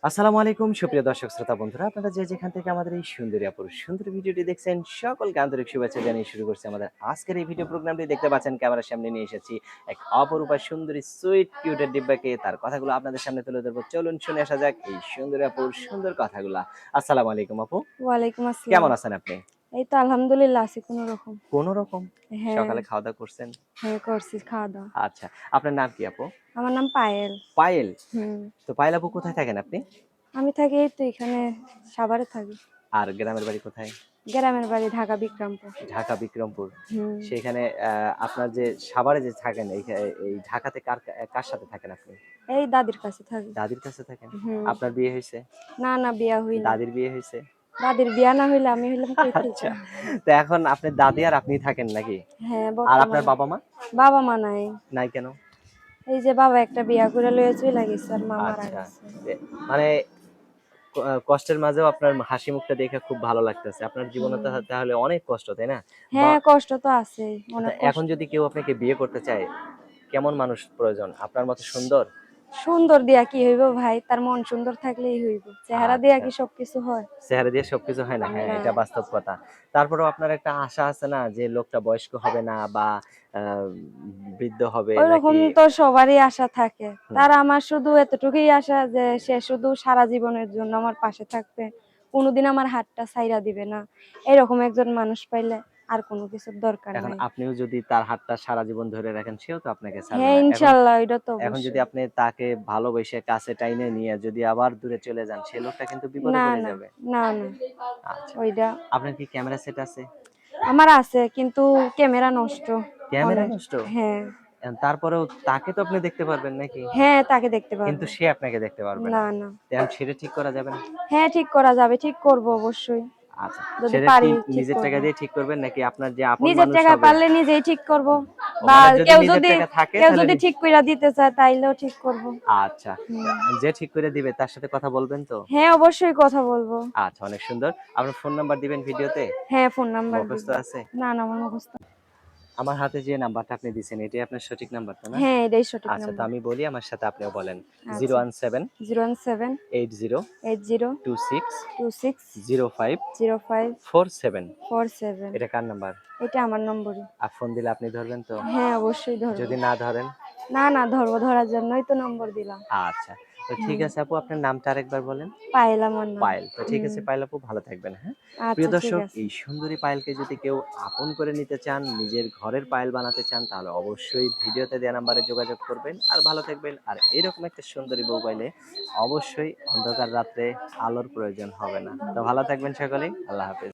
আসসালামু আলাইকুম সুপ্রিয় দর্শক শ্রোতা বন্ধুরা, আপনারা যে যেখান থেকে আমাদের এই সুন্দরী আপুর সুন্দর ভিডিওটি দেখছেন সকলকে আন্তরিক শুভেচ্ছা জানিয়ে শুরু করছি আমাদের আজকের এই ভিডিও প্রোগ্রামটি। দেখতে পাচ্ছেন ক্যামেরার সামনে নিয়ে এসেছি এক অপরূপা সুন্দরী সুইট কিউটের ডিব্বাকে। তার কথাগুলো আপনাদের সামনে তুলে ধরবো, চলুন শুনে আসা যাক এই সুন্দরী আপুর সুন্দর কথাগুলা। আসসালামু আলাইকুম আপু, ওয়ালাইকুম আসসালাম। কেমন আছেন আপনি? এই তো আলহামদুলিল্লাহ আছি কোনো রকম। কোন রকম? হ্যাঁ, সকালে খাওয়া দাওয়া করছেন? হ্যাঁ করছি খাওয়া দাওয়া। আচ্ছা, আপনার নাম কি আপু? আমার নাম পায়েল। পায়েল। হুম। তো পায়েল আপু কোথায় থাকেন আপনি? আমি থাকি এই তো এখানে সাভারে থাকি। আর গ্রামের বাড়ি কোথায়? গ্রামের বাড়ি ঢাকা বিক্রমপুর। ঢাকা বিক্রমপুর। হুম। সেখানে আপনার যে সাভারে যে থাকেন এই ঢাকাতে কার কার সাথে থাকেন আপনি? এই দাদির কাছে থাকি। দাদির কাছে থাকেন? হুম। আপনার বিয়ে হইছে? না না বিয়া হইনি। দাদির বিয়ে হইছে? দাদির বিয়া না হইলে আমি হইলাম কই থেকে? আচ্ছা। তো এখন আপনার দাদি আর আপনি থাকেন নাকি? হ্যাঁ আর আপনার বর্তমানে বাবা-মা? বাবা মা নাই। নাই কেন? এই যে বাবা একটা বিয়া করে লইয়া চইলা গেছে আর মা মারা আচ্ছা। গেছে। এ মানে কষ্টের মাঝেও আপনার হাসি মুখটা দেখে খুব ভালো লাগতেছে। আপনার জীবনে তো হুম। তাহলে অনেক কষ্ট, তাই না? বা হ্যাঁ কষ্ট তো আছেই, অনেক এখন কষ্ট। যদি কেউ আপনাকে বিয়ে করতে চায়, কেমন মানুষ প্রয়োজন? আপনার মতো সুন্দর? সুন্দর দিয়া কি হইব ভাই, তার মন সুন্দর থাকলেই হইব। চেহারা দিয়া আচ্ছা। কি সবকিছু হয়? চেহারা দিয়ে সবকিছু হয় না। হ্যাঁ, না। এটা বাস্তব কথা। তারপরেও আপনার একটা আশা আছে না যে লোকটা বয়স্ক হবে না বা আ বৃদ্ধ হবে ওইরকম নাকি? তো সবারই আশা থাকে। হুম। তার আমার শুধু এতটুকুই আশা যে সে শুধু সারা জীবনের জন্য আমার পাশে থাকবে। কোনোদিন আমার হাতটা ছাইড়া দিবে না। এরকম একজন মানুষ পাইলে আর কোনো কিছুর দরকার এখন নাই। আপনিও যদি তার হাতটা সারা জীবন ধরে রাখেন, সেও তো আপনাকে ছাড়বে হ্যাঁ, না। এখন ইনশাআল্লাহ এটা তো এখন যদি অবশ্যই। আপনি তাকে ভালোবেসে কাছে টাইনে নিয়ে যদি আবার দূরে চলে যান, সে লোকটা কিন্তু বিপদে না, পড়ে না, যাবে। না, না। আচ্ছা। ওইটা আপনার কি ক্যামেরা সেট আছে? আমার আছে কিন্তু ক্যামেরা নষ্ট ক্যামেরা ফোনের। নষ্ট? হ্যাঁ, তারপরেও তাকে তো আপনি দেখতে পারবেন নাকি? হ্যাঁ তাকে দেখতে কিন্তু পারবো। সে আপনাকে দেখতে পারবে না। না, না। এখন সেটা ঠিক করা যাবে না? হ্যাঁ ঠিক করা যাবে, ঠিক করব অবশ্যই। আচ্ছা। যদি সেটা কি পারি ঠিক নিজের করব। টাকা দিয়ে ঠিক করবেন নাকি আপনার যে আপন নিজের মানুষ টাকায় হবে? পারলে নিজেই ঠিক করব। ও বা মানে যদি কেউ নিজের যদি টাকা থাকে কেউ তাহলে যদি ঠিক কইরা দিতে চায় তাইলেও ঠিক করব। আচ্ছা। হুম। যে ঠিক করে দিবে তার সাথে কথা বলবেন তো? হ্যাঁ অবশ্যই কথা বলবো। আচ্ছা, অনেক সুন্দর। আপনার ফোন নাম্বার দিবেন ভিডিওতে? হ্যাঁ ফোন নাম্বার দিব। মুখস্থ আছে? না, না আমার মুখস্থ। আমার হাতে যে নাম্বারটা আপনি দিছেন এটাই আপনার সঠিক নাম্বার তো না? হ্যাঁ এটাই সঠিক আচ্ছা, তো নাম্বার। আমি বলি আমার সাথে আপনিও বলেন। আচ্ছা। 017 017 80 80 26 26 05 05 47। 47। এটা কার নাম্বার? এটা আমার নম্বরই। আর ফোন দিলে আপনি ধরবেন তো? হ্যাঁ অবশ্যই ধরবো। যদি না ধরেন? না, না ধরবো, ধরার জন্যই তো নম্বর দিলাম। আচ্ছা। তো ঠিক হুম। আছে আপু, আপনার নামটা আরেকবার বলেন। পায়েল আমার নাম। পায়েল। তো ঠিক হুম। আছে পায়েল আপু, ভালো থাকবেন, হ্যাঁ? প্রিয় আচ্ছা ঠিক দর্শক, আছে। এই সুন্দরী পায়েলকে যদি কেউ আপন করে নিতে চান, নিজের ঘরের পায়েল বানাতে চান, তাহলে অবশ্যই ভিডিওতে দেয়া নাম্বারে যোগাযোগ করবেন। আর ভালো থাকবেন। আর এরকম একটা সুন্দরী বউ পাইলে অবশ্যই অন্ধকার রাত্রে আলোর প্রয়োজন হবে না। তো ভালো থাকবেন সকলেই। আল্লাহ হাফেজ।